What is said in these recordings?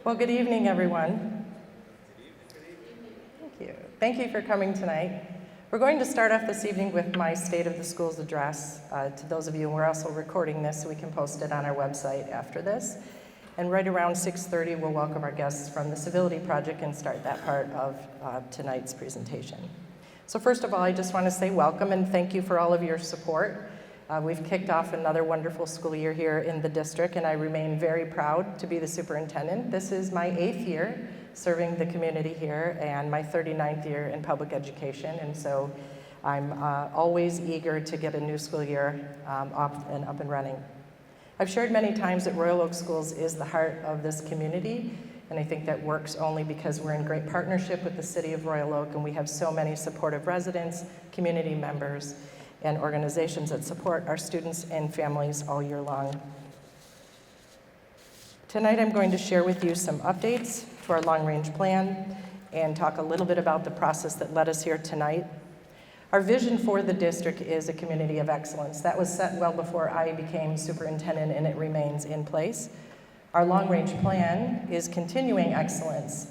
Well, good evening, everyone. Thank you. Thank you for coming tonight. We're going to start off this evening with my State of the Schools address. To those of you, and we're also recording this so we can post it on our website after this. And right around 6:30, we'll welcome our guests from the Civility Project and start that part of tonight's presentation. So first of all, I just want to say welcome and thank you for all of your support. We've kicked off another wonderful school year here in the district, and I remain very proud to be the superintendent. This is my 8th year serving the community here and my 39th year in public education, and so I'm always eager to get a new school year up and running. I've shared many times that Royal Oak Schools is the heart of this community, and I think that works only because we're in great partnership with the City of Royal Oak, and we have so many supportive residents, community members, and organizations that support our students and families all year long. Tonight I'm going to share with you some updates to our long-range plan and talk a little bit about the process that led us here tonight. Our vision for the district is a community of excellence. That was set well before I became superintendent, and it remains in place. Our long-range plan is continuing excellence.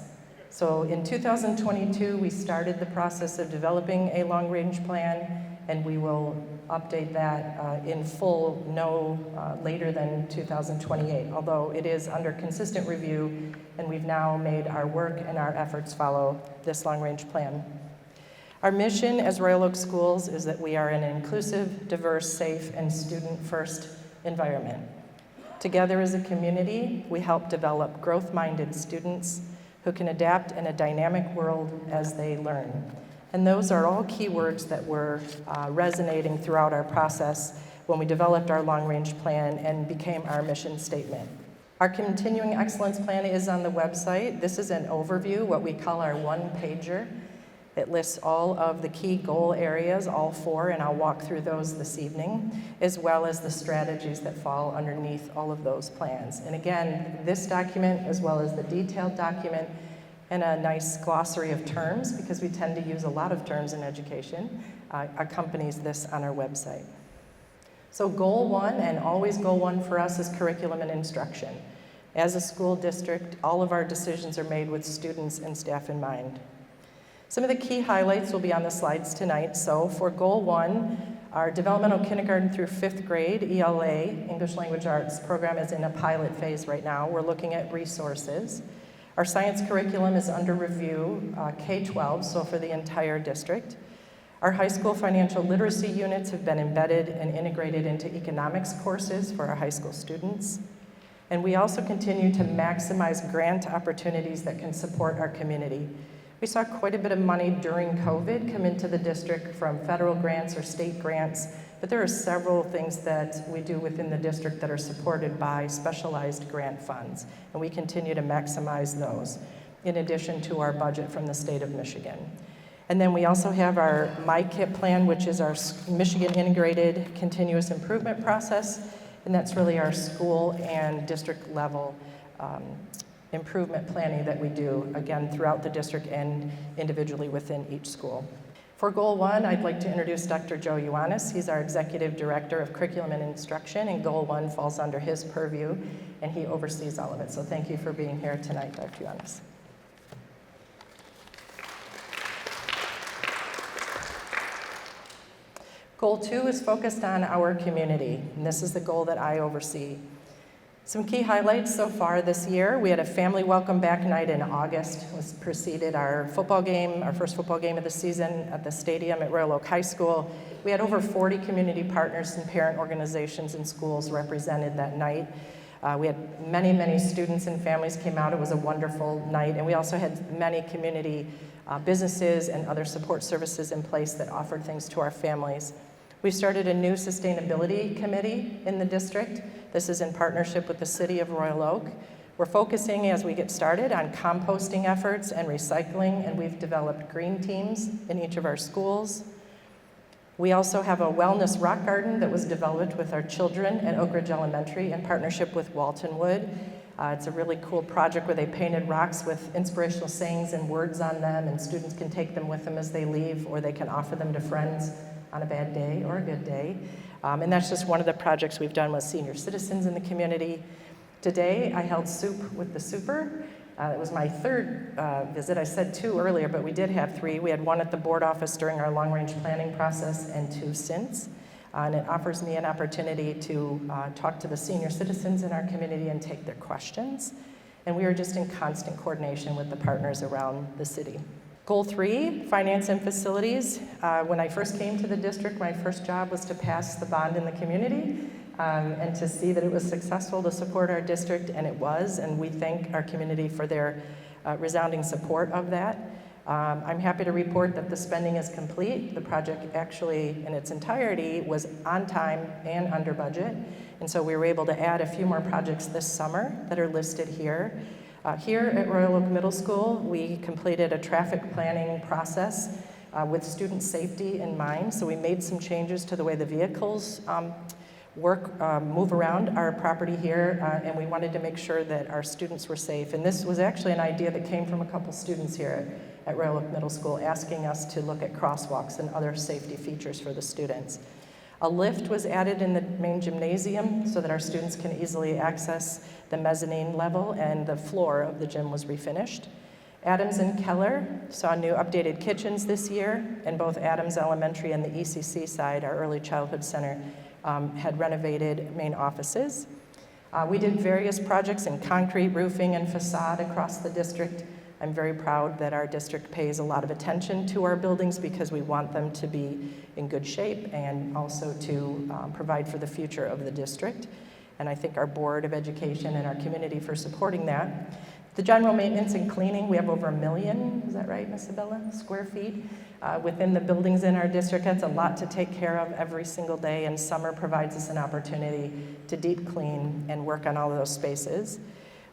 So in 2022, we started the process of developing a long-range plan, and we will update that in full no later than 2028, although it is under consistent review, and we've now made our work and our efforts follow this long-range plan. Our mission as Royal Oak Schools is that we are an inclusive, diverse, safe, and student-first environment. Together as a community, we help develop growth-minded students who can adapt in a dynamic world as they learn. And those are all key words that were resonating throughout our process when we developed our long-range plan and became our mission statement. Our continuing excellence plan is on the website. This is an overview, what we call our one-pager. It lists all of the key goal areas, all 4, and I'll walk through those this evening, as well as the strategies that fall underneath all of those plans. And again, this document, as well as the detailed document, and a nice glossary of terms, because we tend to use a lot of terms in education, accompanies this on our website. So goal 1, and always goal 1 for us, is curriculum and instruction. As a school district, all of our decisions are made with students and staff in mind. Some of the key highlights will be on the slides tonight. So for goal 1, our developmental kindergarten through 5th grade, ELA, English Language Arts program, is in a pilot phase right now. We're looking at resources. Our science curriculum is under review, K-12, so for the entire district. Our high school financial literacy units have been embedded and integrated into economics courses for our high school students. And we also continue to maximize grant opportunities that can support our community. We saw quite a bit of money during COVID come into the district from federal grants or state grants, but there are several things that we do within the district that are supported by specialized grant funds, and we continue to maximize those, in addition to our budget from the state of Michigan. And then we also have our MyKit plan, which is our Michigan Integrated Continuous Improvement Process, and that's really our school and district level improvement planning that we do, again, throughout the district and individually within each school. For goal 1, I'd like to introduce Dr. Joe Ioannis. He's our Executive Director of Curriculum and Instruction, and goal 1 falls under his purview, and he oversees all of it. So thank you for being here tonight, Dr. Ioannis. Goal 2 is focused on our community, and this is the goal that I oversee. Some key highlights so far this year: we had a family welcome back night in August. It preceded our football game, our first football game of the season at the stadium at Royal Oak High School. We had over 40 community partners and parent organizations and schools represented that night. We had many students and families came out. It was a wonderful night, and we also had many community businesses and other support services in place that offered things to our families. We started a new sustainability committee in the district. This is in partnership with the City of Royal Oak. We're focusing, as we get started, on composting efforts and recycling, and we've developed green teams in each of our schools. We also have a wellness rock garden that was developed with our children at Oak Ridge Elementary in partnership with Walton Wood. It's a really cool project where they painted rocks with inspirational sayings and words on them, and students can take them with them as they leave, or they can offer them to friends on a bad day or a good day. And that's just one of the projects we've done with senior citizens in the community. Today, I held soup with the super. It was my third visit. I said 2 earlier, but we did have 3. We had 1 at the board office during our long-range planning process and 2 since. And it offers me an opportunity to talk to the senior citizens in our community and take their questions. And we are just in constant coordination with the partners around the city. Goal 3, finance and facilities. When I first came to the district, my first job was to pass the bond in the community. And to see that it was successful to support our district, and it was, and we thank our community for their resounding support of that. I'm happy to report that the spending is complete. The project actually, in its entirety, was on time and under budget, and so we were able to add a few more projects this summer that are listed here. Here at Royal Oak Middle School, we completed a traffic planning process with student safety in mind, so we made some changes to the way the vehicles move around our property here, and we wanted to make sure that our students were safe. And this was actually an idea that came from a couple students here at Royal Oak Middle School asking us to look at crosswalks and other safety features for the students. A lift was added in the main gymnasium so that our students can easily access the mezzanine level, and the floor of the gym was refinished. Adams and Keller saw new updated kitchens this year, and both Adams Elementary and the ECC side, our Early Childhood Center, had renovated main offices. We did various projects in concrete, roofing, and facade across the district. I'm very proud that our district pays a lot of attention to our buildings because we want them to be in good shape and also to provide for the future of the district. And I thank our Board of Education and our community for supporting that. The general maintenance and cleaning, we have over 1 million, is that right, Ms. Isabella, square feet within the buildings in our district. That's a lot to take care of every single day, and summer provides us an opportunity to deep clean and work on all of those spaces.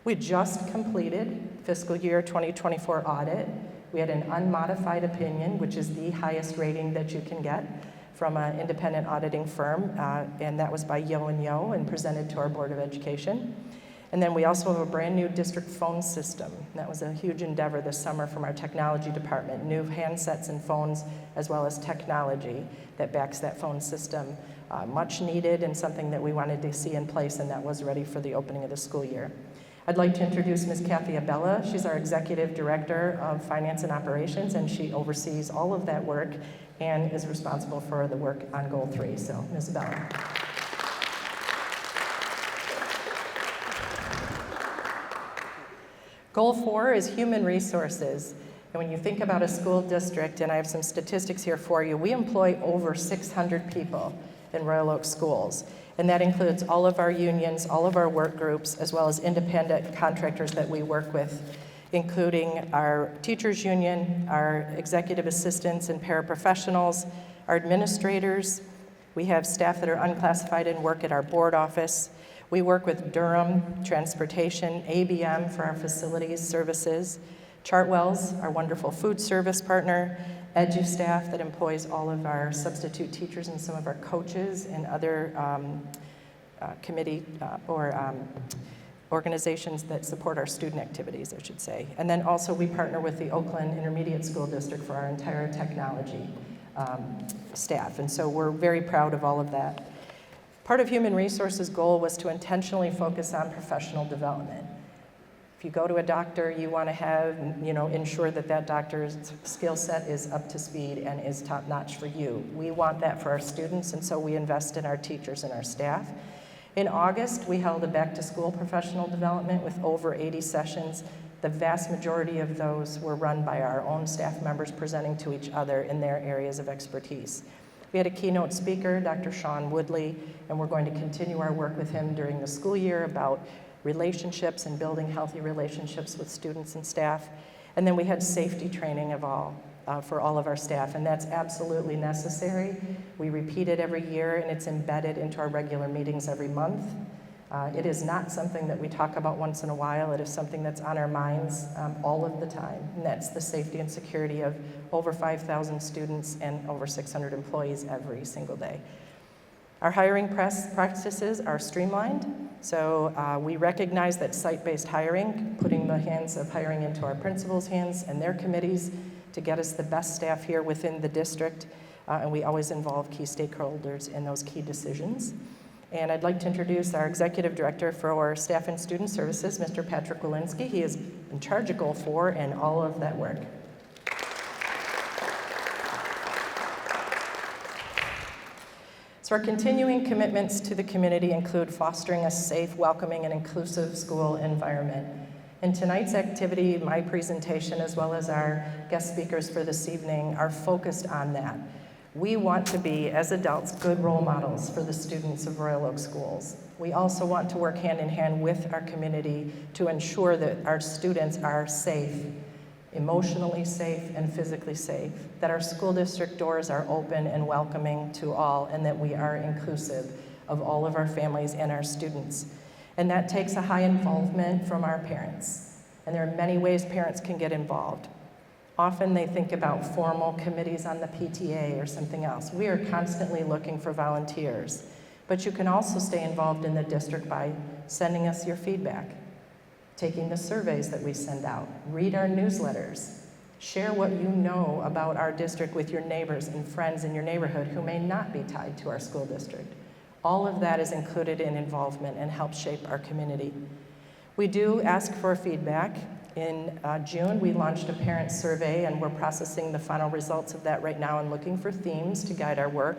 We just completed fiscal year 2024 audit. We had an unmodified opinion, which is the highest rating that you can get from an independent auditing firm, and that was by Yo & Yo and presented to our Board of Education. And then we also have a brand new district phone system. That was a huge endeavor this summer from our technology department. New handsets and phones, as well as technology that backs that phone system. Much needed and something that we wanted to see in place, and that was ready for the opening of the school year. I'd like to introduce Ms. Kathy Abella. She's our Executive Director of Finance and Operations, and she oversees all of that work and is responsible for the work on Goal 3. So, Ms. Abella. Goal 4 is human resources. And when you think about a school district, and I have some statistics here for you, we employ over 600 people in Royal Oak schools. And that includes all of our unions, all of our work groups, as well as independent contractors that we work with, including our teachers union, our executive assistants and paraprofessionals, our administrators. We have staff that are unclassified and work at our board office. We work with Durham Transportation, ABM for our facilities services, Chartwell's, our wonderful food service partner, EduStaff that employs all of our substitute teachers and some of our coaches and other organizations that support our student activities, I should say. And then also we partner with the Oakland Intermediate School District for our entire technology staff. And so we're very proud of all of that. Part of Human Resources' goal was to intentionally focus on professional development. If you go to a doctor, you want to have, ensure that that doctor's skill set is up to speed and is top-notch for you. We want that for our students, and so we invest in our teachers and our staff. In August, we held a back-to-school professional development with over 80 sessions. The vast majority of those were run by our own staff members presenting to each other in their areas of expertise. We had a keynote speaker, Dr. Sean Woodley, and we're going to continue our work with him during the school year about relationships and building healthy relationships with students and staff. And then we had safety training for all of our staff, and that's absolutely necessary. We repeat it every year, and it's embedded into our regular meetings every month. It is not something that we talk about once in a while. It is something that's on our minds all of the time, and that's the safety and security of over 5,000 students and over 600 employees every single day. Our hiring practices are streamlined, so we recognize that site-based hiring, putting the hands of hiring into our principals' hands and their committees to get us the best staff here within the district, and we always involve key stakeholders in those key decisions. And I'd like to introduce our Executive Director for Staff and Student Services, Mr. Patrick Walensky. He is in charge of Goal 4 and all of that work. So our continuing commitments to the community include fostering a safe, welcoming, and inclusive school environment. In tonight's activity, my presentation, as well as our guest speakers for this evening, are focused on that. We want to be, as adults, good role models for the students of Royal Oak schools. We also want to work hand in hand with our community to ensure that our students are safe, emotionally safe and physically safe, that our school district doors are open and welcoming to all, and that we are inclusive of all of our families and our students. And that takes a high involvement from our parents. And there are many ways parents can get involved. Often they think about formal committees on the PTA or something else. We are constantly looking for volunteers. But you can also stay involved in the district by sending us your feedback, taking the surveys that we send out, read our newsletters, share what you know about our district with your neighbors and friends in your neighborhood who may not be tied to our school district. All of that is included in involvement and helps shape our community. We do ask for feedback. In June, we launched a parent survey, and we're processing the final results of that right now and looking for themes to guide our work,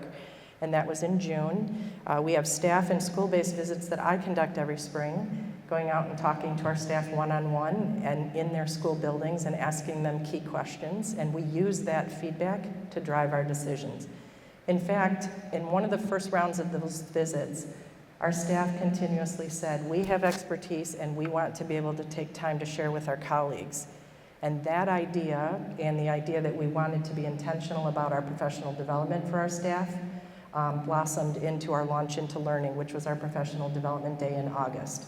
and that was in June. We have staff and school-based visits that I conduct every spring, going out and talking to our staff one-on-one and in their school buildings and asking them key questions, and we use that feedback to drive our decisions. In fact, in one of the first rounds of those visits, our staff continuously said, we have expertise and we want to be able to take time to share with our colleagues. And that idea, and the idea that we wanted to be intentional about our professional development for our staff, blossomed into our Launch Into Learning, which was our professional development day in August.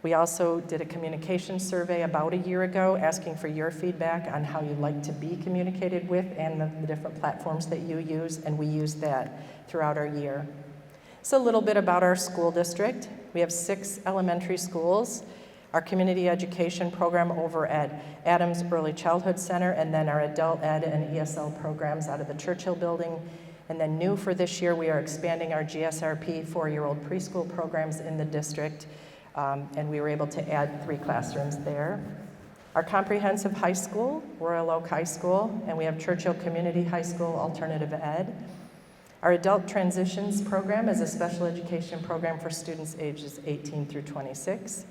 We also did a communication survey about a year ago asking for your feedback on how you'd like to be communicated with and the different platforms that you use, and we used that throughout our year. So a little bit about our school district. We have 6 elementary schools, our community education program over at Adams Early Childhood Center, and then our adult ed and ESL programs out of the Churchill building. And then new for this year, we are expanding our GSRP 4-year-old preschool programs in the district. And we were able to add 3 classrooms there. Our comprehensive high school, Royal Oak High School, and we have Churchill Community High School Alternative Ed. Our adult transitions program is a special education program for students ages 18 through 26.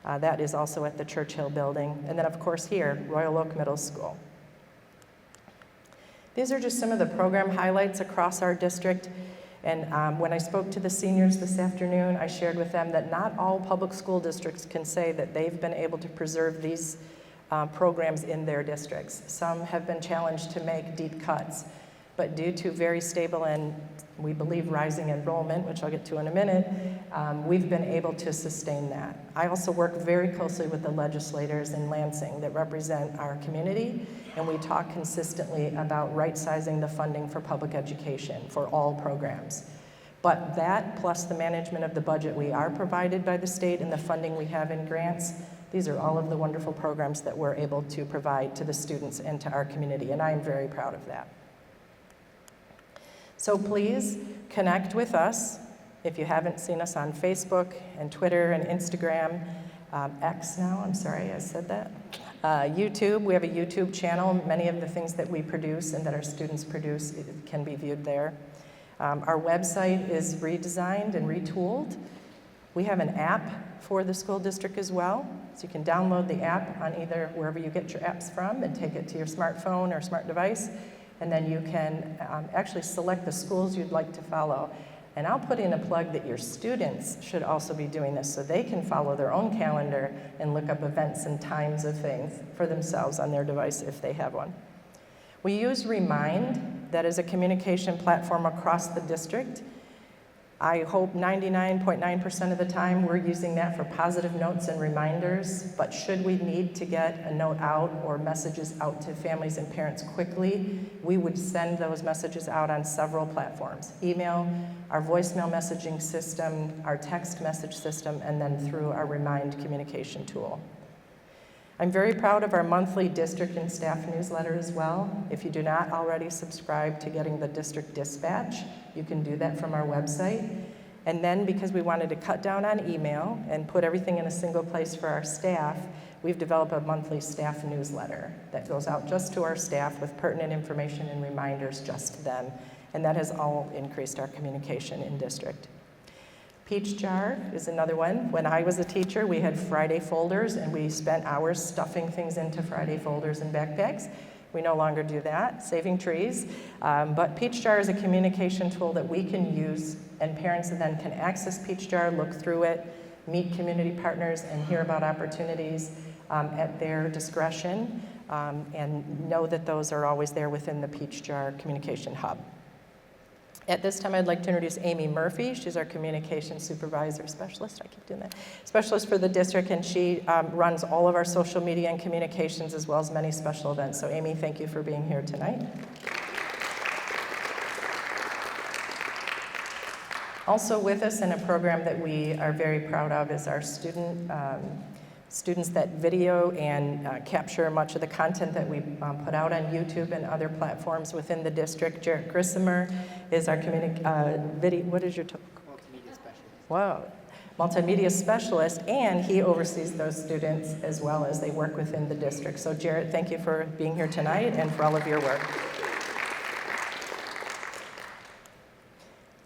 That is also at the Churchill building. And then of course here, Royal Oak Middle School. These are just some of the program highlights across our district. And when I spoke to the seniors this afternoon, I shared with them that not all public school districts can say that they've been able to preserve these programs in their districts. Some have been challenged to make deep cuts, but due to very stable and we believe rising enrollment, which I'll get to in a minute, we've been able to sustain that. I also work very closely with the legislators in Lansing that represent our community, and we talk consistently about right-sizing the funding for public education for all programs. But that, plus the management of the budget we are provided by the state and the funding we have in grants, these are all of the wonderful programs that we're able to provide to the students and to our community, and I am very proud of that. So please connect with us if you haven't seen us on Facebook and Twitter and Instagram, X now, I'm sorry I said that. YouTube, we have a YouTube channel. Many of the things that we produce and that our students produce can be viewed there. Our website is redesigned and retooled. We have an app for the school district as well, so you can download the app on either wherever you get your apps from and take it to your smartphone or smart device. And then you can actually select the schools you'd like to follow. And I'll put in a plug that your students should also be doing this so they can follow their own calendar and look up events and times of things for themselves on their device if they have one. We use Remind, that is a communication platform across the district. I hope 99.9% of the time we're using that for positive notes and reminders, but should we need to get a note out or messages out to families and parents quickly, we would send those messages out on several platforms. Email, our voicemail messaging system, our text message system, and then through our Remind communication tool. I'm very proud of our monthly district and staff newsletter as well. If you do not already subscribe to getting the district dispatch, you can do that from our website. And then because we wanted to cut down on email and put everything in a single place for our staff, we've developed a monthly staff newsletter that goes out just to our staff with pertinent information and reminders just to them. And that has all increased our communication in district. Peach Jar is another one. When I was a teacher, we had Friday folders, and we spent hours stuffing things into Friday folders and backpacks. We no longer do that, saving trees. But Peach Jar is a communication tool that we can use, and parents then can access Peach Jar, look through it, meet community partners, and hear about opportunities at their discretion, and know that those are always there within the Peach Jar communication hub. At this time, I'd like to introduce Amy Murphy. She's our communication supervisor specialist. I keep doing that. Specialist for the district, and she runs all of our social media and communications as well as many special events. So Amy, thank you for being here tonight. Also with us in a program that we are very proud of is our students that video and capture much of the content that we put out on YouTube and other platforms within the district. Jarrett Grissomer is our what is your multimedia specialist. Wow, multimedia specialist, and he oversees those students as well as they work within the district. So Jarrett, thank you for being here tonight and for all of your work.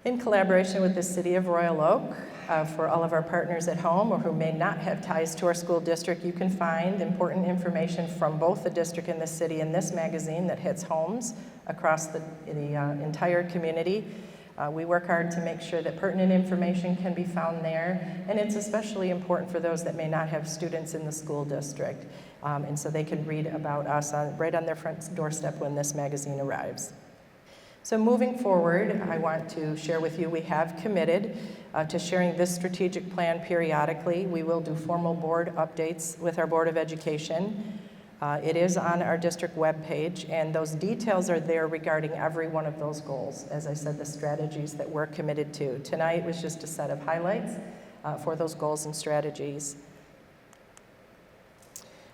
In collaboration with the City of Royal Oak, for all of our partners at home or who may not have ties to our school district, you can find important information from both the district and the city in this magazine that hits homes across the entire community. We work hard to make sure that pertinent information can be found there, and it's especially important for those that may not have students in the school district, and so they can read about us right on their front doorstep when this magazine arrives. So moving forward, I want to share with you, we have committed to sharing this strategic plan periodically. We will do formal board updates with our Board of Education. It is on our district webpage, and those details are there regarding every one of those goals. As I said, the strategies that we're committed to. Tonight was just a set of highlights for those goals and strategies.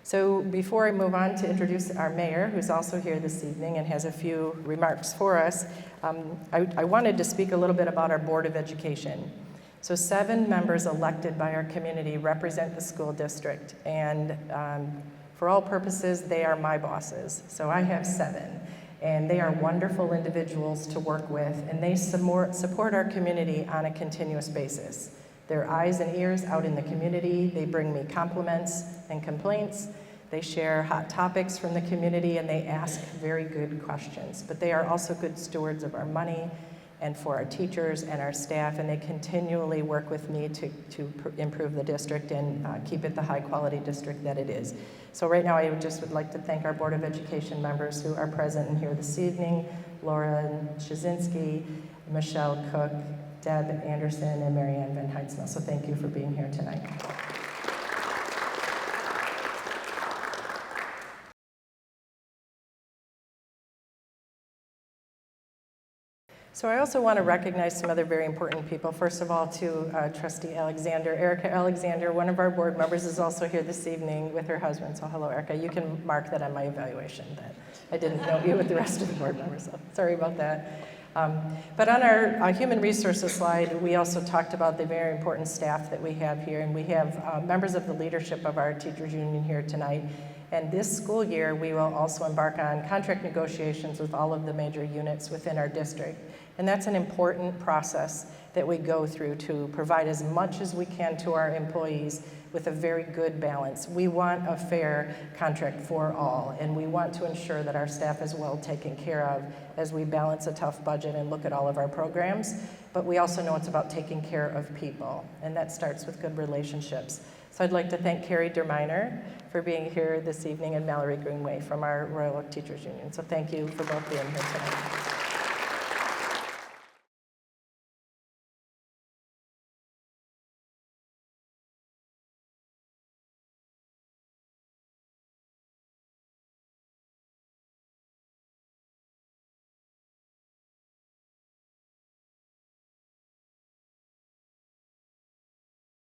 So before I move on to introduce our mayor, who's also here this evening and has a few remarks for us, I wanted to speak a little bit about our Board of Education. So 7 members elected by our community represent the school district, and for all purposes, they are my bosses. So I have 7, and they are wonderful individuals to work with, and they support our community on a continuous basis. They're eyes and ears out in the community. They bring me compliments and complaints. They share hot topics from the community, and they ask very good questions. But they are also good stewards of our money and for our teachers and our staff, and they continually work with me to improve the district and keep it the high-quality district that it is. So right now, I would like to thank our Board of Education members who are present and here this evening: Laura Shazinski, Michelle Cook, Deb Anderson, and Marianne Van Heidsma. So thank you for being here tonight. So I also want to recognize some other very important people. First of all, to Trustee Alexander. Erica Alexander, one of our board members, is also here this evening with her husband. So hello, Erica. You can mark that on my evaluation that I didn't know you with the rest of the board members. So sorry about that. But on our human resources slide, we also talked about the very important staff that we have here, and we have members of the leadership of our teachers union here tonight. And this school year, we will also embark on contract negotiations with all of the major units within our district. And that's an important process that we go through to provide as much as we can to our employees with a very good balance. We want a fair contract for all, and we want to ensure that our staff is well taken care of as we balance a tough budget and look at all of our programs. But we also know it's about taking care of people, and that starts with good relationships. So I'd like to thank Carrie Derminer for being here this evening, and Mallory Greenway from our Royal Oak Teachers Union. So thank you for both being here tonight.